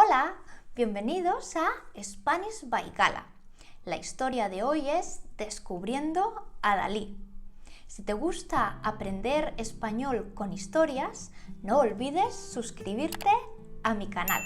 Hola, bienvenidos a Spanish by Gala. La historia de hoy es Descubriendo a Dalí. Si te gusta aprender español con historias, no olvides suscribirte a mi canal.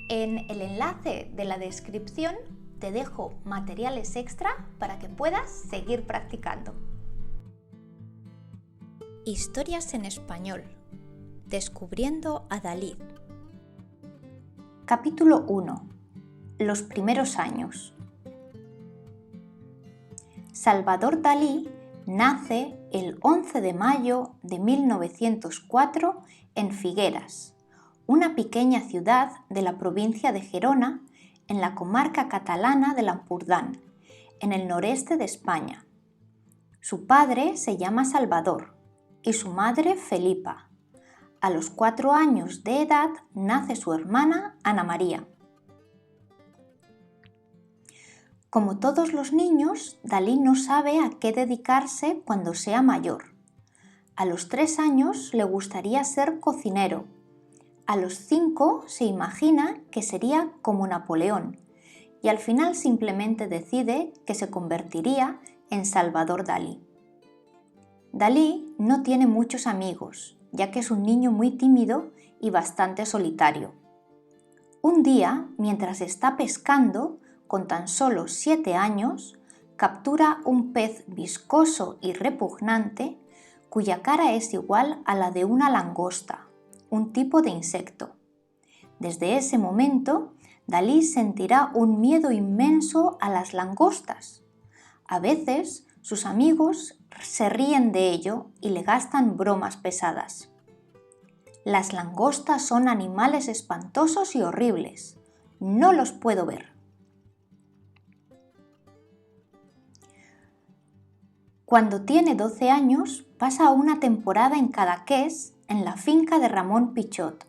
En el enlace de la descripción te dejo materiales extra para que puedas seguir practicando. Historias en español. Descubriendo a Dalí. Capítulo 1. Los primeros años. Salvador Dalí nace el 11 de mayo de 1904 en Figueras, una pequeña ciudad de la provincia de Gerona, en la comarca catalana del Ampurdán, en el noreste de España. Su padre se llama Salvador y su madre Felipa. A los 4 años de edad nace su hermana Ana María. Como todos los niños, Dalí no sabe a qué dedicarse cuando sea mayor. A los 3 años le gustaría ser cocinero. A los 5 se imagina que sería como Napoleón y al final simplemente decide que se convertiría en Salvador Dalí. Dalí no tiene muchos amigos, ya que es un niño muy tímido y bastante solitario. Un día, mientras está pescando, con tan solo 7 años, captura un pez viscoso y repugnante cuya cara es igual a la de una langosta, un tipo de insecto. Desde ese momento, Dalí sentirá un miedo inmenso a las langostas. A veces, sus amigos se ríen de ello y le gastan bromas pesadas. Las langostas son animales espantosos y horribles. No los puedo ver. Cuando tiene 12 años, pasa una temporada en Cadaqués, en la finca de Ramón Pichot,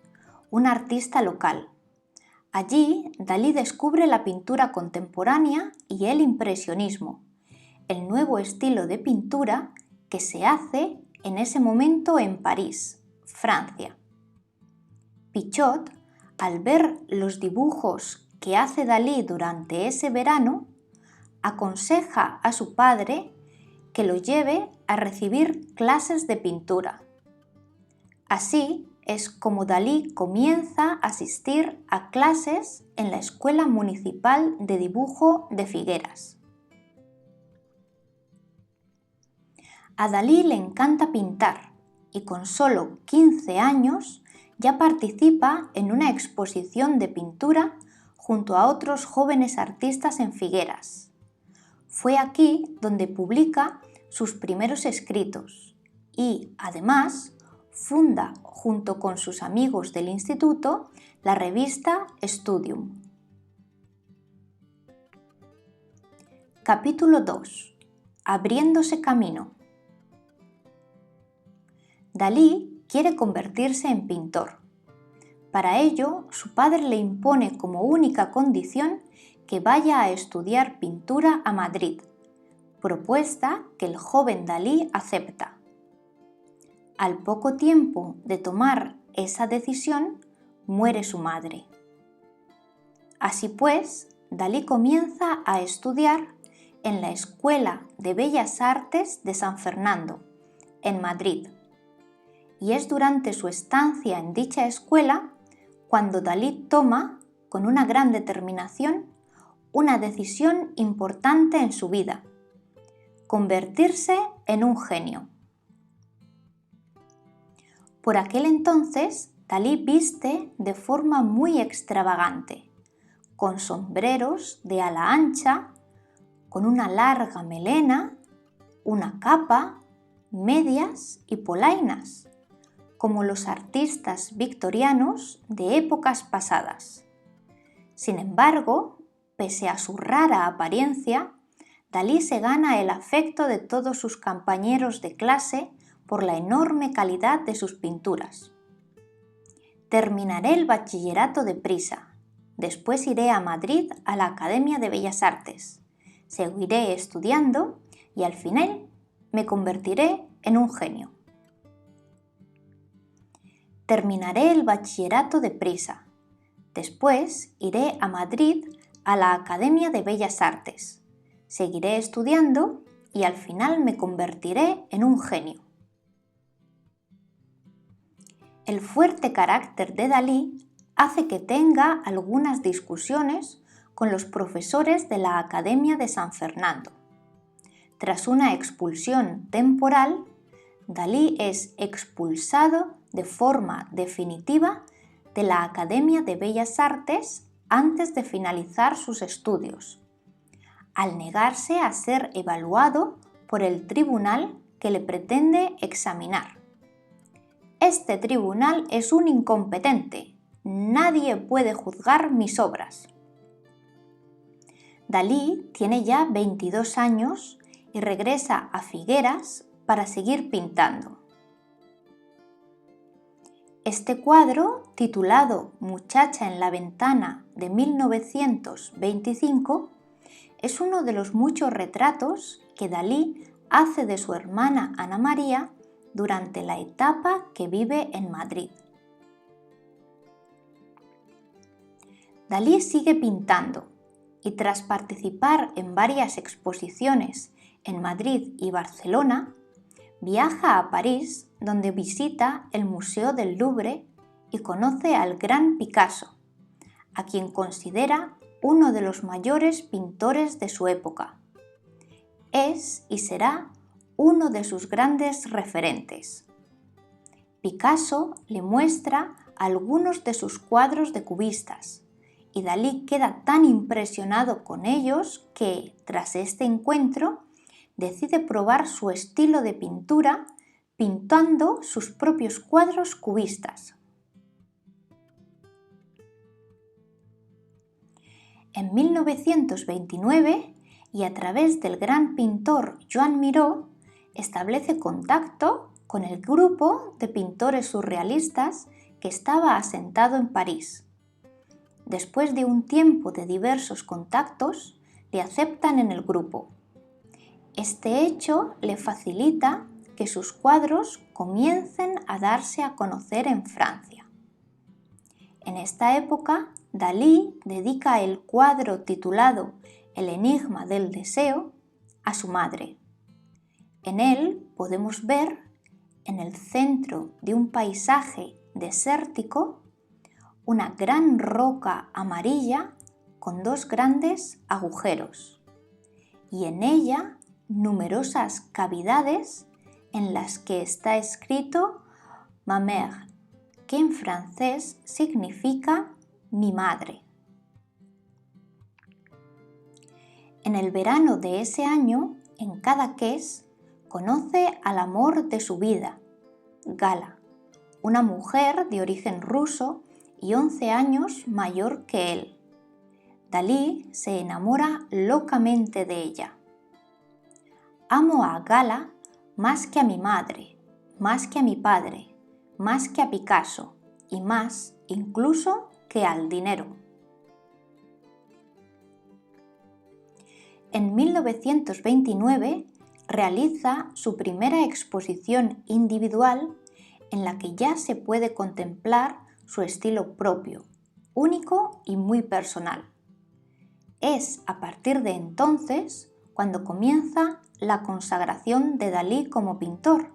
un artista local. Allí, Dalí descubre la pintura contemporánea y el impresionismo, el nuevo estilo de pintura que se hace en ese momento en París, Francia. Pichot, al ver los dibujos que hace Dalí durante ese verano, aconseja a su padre que lo lleve a recibir clases de pintura. Así es como Dalí comienza a asistir a clases en la Escuela Municipal de Dibujo de Figueras. A Dalí le encanta pintar y con solo 15 años ya participa en una exposición de pintura junto a otros jóvenes artistas en Figueras. Fue aquí donde publica sus primeros escritos y, además, funda junto con sus amigos del instituto la revista Studium. Capítulo 2. Abriéndose camino. Dalí quiere convertirse en pintor. Para ello, su padre le impone como única condición que vaya a estudiar pintura a Madrid, propuesta que el joven Dalí acepta. Al poco tiempo de tomar esa decisión, muere su madre. Así pues, Dalí comienza a estudiar en la Escuela de Bellas Artes de San Fernando, en Madrid. Y es durante su estancia en dicha escuela cuando Dalí toma, con una gran determinación, una decisión importante en su vida: convertirse en un genio. Por aquel entonces, Dalí viste de forma muy extravagante, con sombreros de ala ancha, con una larga melena, una capa, medias y polainas, como los artistas victorianos de épocas pasadas. Sin embargo, pese a su rara apariencia, Dalí se gana el afecto de todos sus compañeros de clase por la enorme calidad de sus pinturas. Terminaré el bachillerato deprisa, después iré a Madrid a la Academia de Bellas Artes, seguiré estudiando y al final me convertiré en un genio. Terminaré el bachillerato deprisa, Después iré a Madrid a la Academia de Bellas Artes. Seguiré estudiando y al final me convertiré en un genio. El fuerte carácter de Dalí hace que tenga algunas discusiones con los profesores de la Academia de San Fernando. Tras una expulsión temporal, Dalí es expulsado de forma definitiva de la Academia de Bellas Artes antes de finalizar sus estudios, al negarse a ser evaluado por el tribunal que le pretende examinar. Este tribunal es un incompetente. Nadie puede juzgar mis obras. Dalí tiene ya 22 años y regresa a Figueras para seguir pintando. Este cuadro, titulado Muchacha en la ventana de 1925, es uno de los muchos retratos que Dalí hace de su hermana Ana María durante la etapa que vive en Madrid. Dalí sigue pintando y tras participar en varias exposiciones en Madrid y Barcelona, viaja a París, donde visita el Museo del Louvre y conoce al gran Picasso, a quien considera uno de los mayores pintores de su época. Es y será uno de sus grandes referentes. Picasso le muestra algunos de sus cuadros de cubistas y Dalí queda tan impresionado con ellos que, tras este encuentro, decide probar su estilo de pintura pintando sus propios cuadros cubistas. En 1929, y a través del gran pintor Joan Miró, establece contacto con el grupo de pintores surrealistas que estaba asentado en París. Después de un tiempo de diversos contactos, le aceptan en el grupo. Este hecho le facilita que sus cuadros comiencen a darse a conocer en Francia. En esta época, Dalí dedica el cuadro titulado El enigma del deseo a su madre. En él podemos ver, en el centro de un paisaje desértico, una gran roca amarilla con dos grandes agujeros y en ella numerosas cavidades en las que está escrito «Ma mère», que en francés significa «mi madre». En el verano de ese año, en Cadaqués, conoce al amor de su vida, Gala, una mujer de origen ruso y 11 años mayor que él. Dalí se enamora locamente de ella. Amo a Gala más que a mi madre, más que a mi padre, más que a Picasso y más incluso que al dinero. En 1929 realiza su primera exposición individual en la que ya se puede contemplar su estilo propio, único y muy personal. Es a partir de entonces cuando comienza la consagración de Dalí como pintor,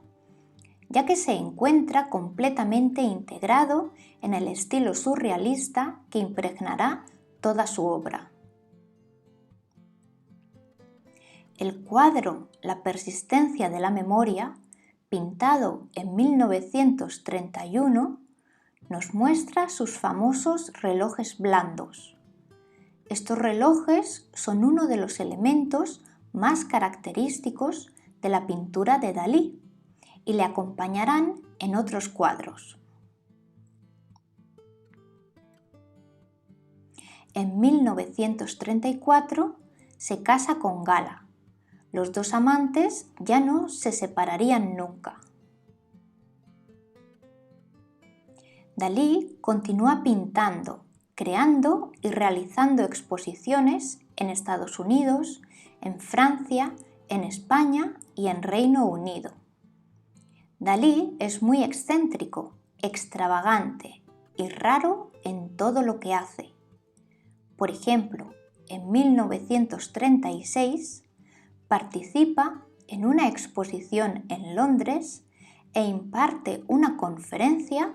ya que se encuentra completamente integrado en el estilo surrealista que impregnará toda su obra. El cuadro La persistencia de la memoria, pintado en 1931, nos muestra sus famosos relojes blandos. Estos relojes son uno de los elementos más característicos de la pintura de Dalí y le acompañarán en otros cuadros. En 1934 se casa con Gala. Los dos amantes ya no se separarían nunca. Dalí continúa pintando, creando y realizando exposiciones en Estados Unidos, en Francia, en España y en Reino Unido. Dalí es muy excéntrico, extravagante y raro en todo lo que hace. Por ejemplo, en 1936 participa en una exposición en Londres e imparte una conferencia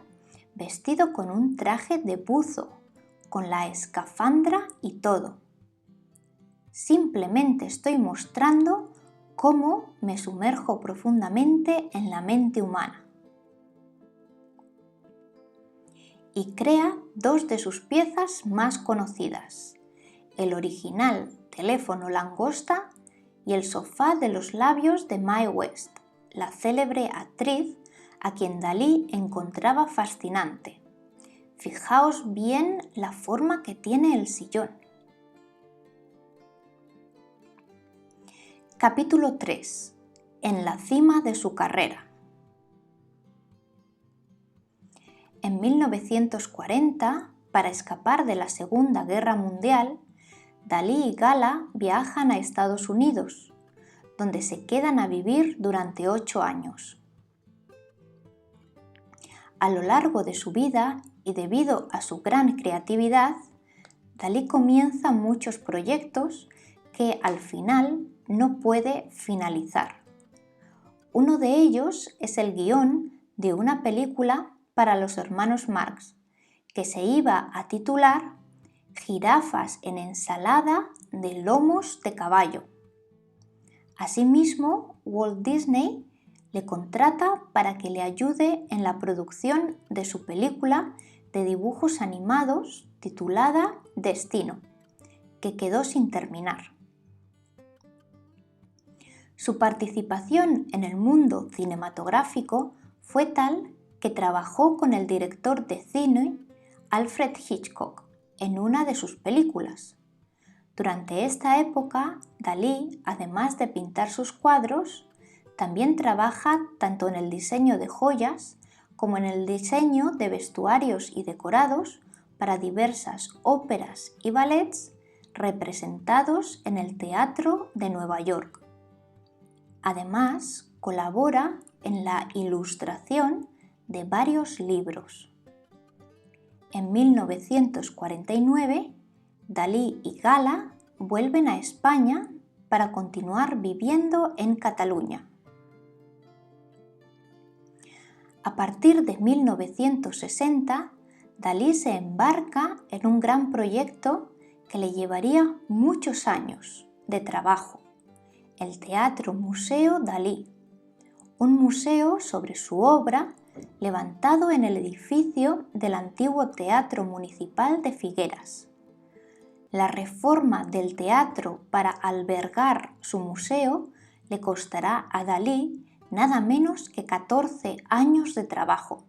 vestido con un traje de buzo, con la escafandra y todo. Simplemente estoy mostrando cómo me sumerjo profundamente en la mente humana. Y crea dos de sus piezas más conocidas, el original teléfono langosta y el sofá de los labios de Mae West, la célebre actriz a quien Dalí encontraba fascinante. Fijaos bien la forma que tiene el sillón. Capítulo 3. En la cima de su carrera. En 1940, para escapar de la Segunda Guerra Mundial, Dalí y Gala viajan a Estados Unidos, donde se quedan a vivir durante 8 años. A lo largo de su vida y debido a su gran creatividad, Dalí comienza muchos proyectos que al final no puede finalizar. Uno de ellos es el guión de una película para los hermanos Marx, que se iba a titular Jirafas en ensalada de lomos de caballo. Asimismo, Walt Disney le contrata para que le ayude en la producción de su película de dibujos animados titulada Destino, que quedó sin terminar. Su participación en el mundo cinematográfico fue tal que trabajó con el director de cine Alfred Hitchcock en una de sus películas. Durante esta época, Dalí, además de pintar sus cuadros, también trabaja tanto en el diseño de joyas como en el diseño de vestuarios y decorados para diversas óperas y ballets representados en el Teatro de Nueva York. Además, colabora en la ilustración de varios libros. En 1949, Dalí y Gala vuelven a España para continuar viviendo en Cataluña. A partir de 1960, Dalí se embarca en un gran proyecto que le llevaría muchos años de trabajo, el Teatro Museo Dalí, un museo sobre su obra levantado en el edificio del antiguo Teatro Municipal de Figueras. La reforma del teatro para albergar su museo le costará a Dalí nada menos que 14 años de trabajo.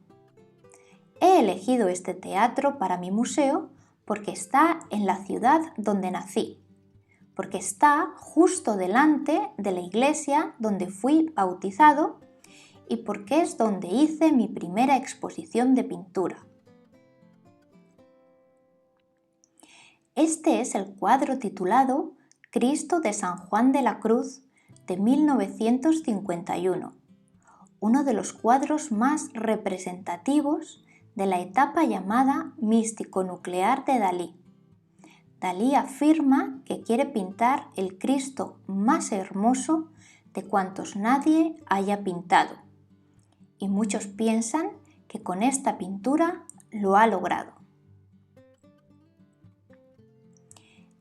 He elegido este teatro para mi museo porque está en la ciudad donde nací, porque está justo delante de la iglesia donde fui bautizado y porque es donde hice mi primera exposición de pintura. Este es el cuadro titulado Cristo de San Juan de la Cruz de 1951, uno de los cuadros más representativos de la etapa llamada místico-nuclear de Dalí. Dalí afirma que quiere pintar el Cristo más hermoso de cuantos nadie haya pintado, y muchos piensan que con esta pintura lo ha logrado.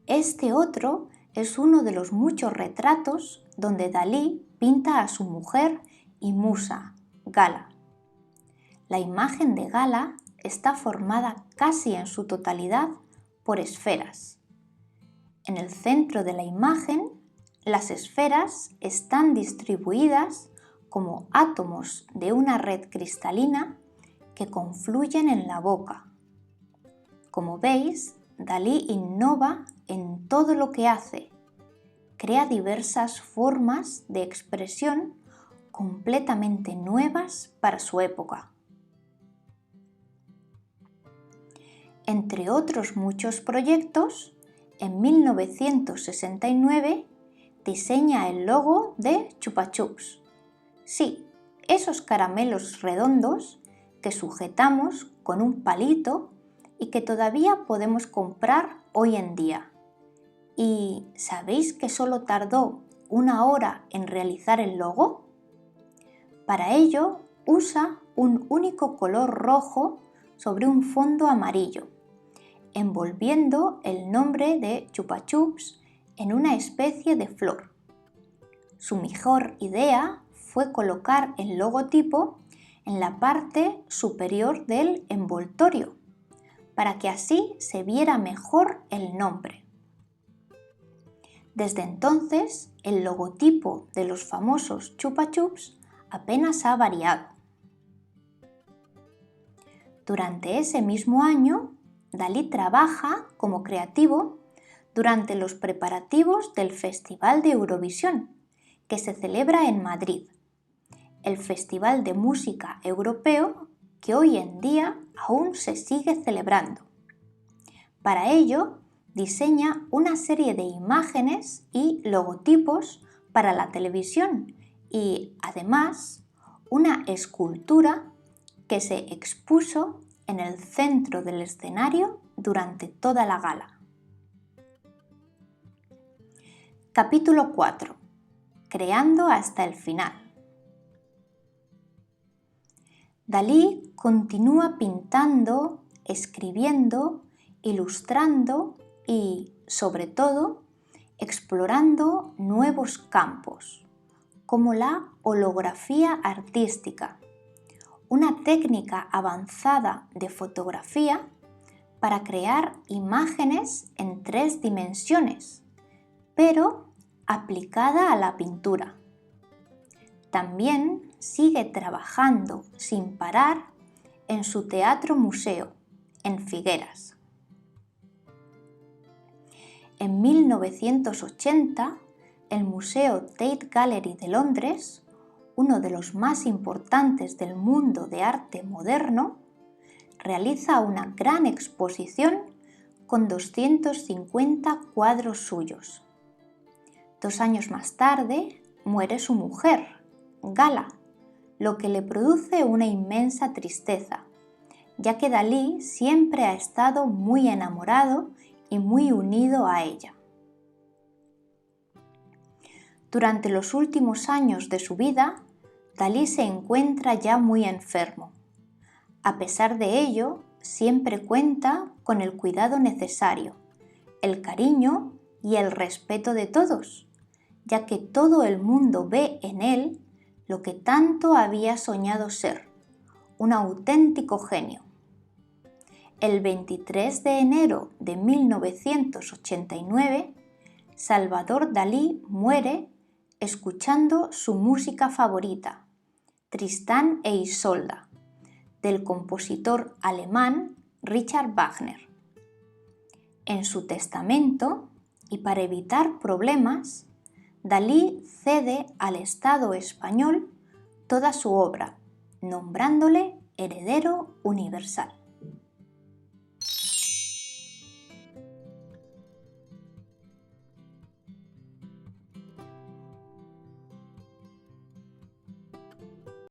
Este otro es uno de los muchos retratos donde Dalí pinta a su mujer y musa, Gala. La imagen de Gala está formada casi en su totalidad por esferas. En el centro de la imagen, las esferas están distribuidas como átomos de una red cristalina que confluyen en la boca. Como veis, Dalí innova en todo lo que hace. Crea diversas formas de expresión completamente nuevas para su época. Entre otros muchos proyectos, en 1969 diseña el logo de Chupa Chups. Sí, esos caramelos redondos que sujetamos con un palito y que todavía podemos comprar hoy en día. ¿Y sabéis que solo tardó 1 hora en realizar el logo? Para ello usa un único color rojo sobre un fondo amarillo, envolviendo el nombre de Chupa Chups en una especie de flor. Su mejor idea fue colocar el logotipo en la parte superior del envoltorio, para que así se viera mejor el nombre. Desde entonces, el logotipo de los famosos Chupa Chups apenas ha variado. Durante ese mismo año, Dalí trabaja como creativo durante los preparativos del Festival de Eurovisión, que se celebra en Madrid, el festival de música europeo que hoy en día aún se sigue celebrando. Para ello, diseña una serie de imágenes y logotipos para la televisión y, además, una escultura que se expuso en el centro del escenario durante toda la gala. Capítulo 4. Creando hasta el final. Dalí continúa pintando, escribiendo, ilustrando y, sobre todo, explorando nuevos campos, como la holografía artística, una técnica avanzada de fotografía para crear imágenes en 3 dimensiones, pero aplicada a la pintura. También sigue trabajando sin parar en su teatro museo, en Figueras. En 1980, el Museo Tate Gallery de Londres, uno de los más importantes del mundo de arte moderno, realiza una gran exposición con 250 cuadros suyos. 2 años más tarde, muere su mujer, Gala, lo que le produce una inmensa tristeza, ya que Dalí siempre ha estado muy enamorado y muy unido a ella. Durante los últimos años de su vida, Dalí se encuentra ya muy enfermo. A pesar de ello, siempre cuenta con el cuidado necesario, el cariño y el respeto de todos, ya que todo el mundo ve en él lo que tanto había soñado ser, un auténtico genio. El 23 de enero de 1989, Salvador Dalí muere escuchando su música favorita, Tristán e Isolda, del compositor alemán Richard Wagner. En su testamento, y para evitar problemas, Dalí cede al Estado español toda su obra, nombrándole heredero universal.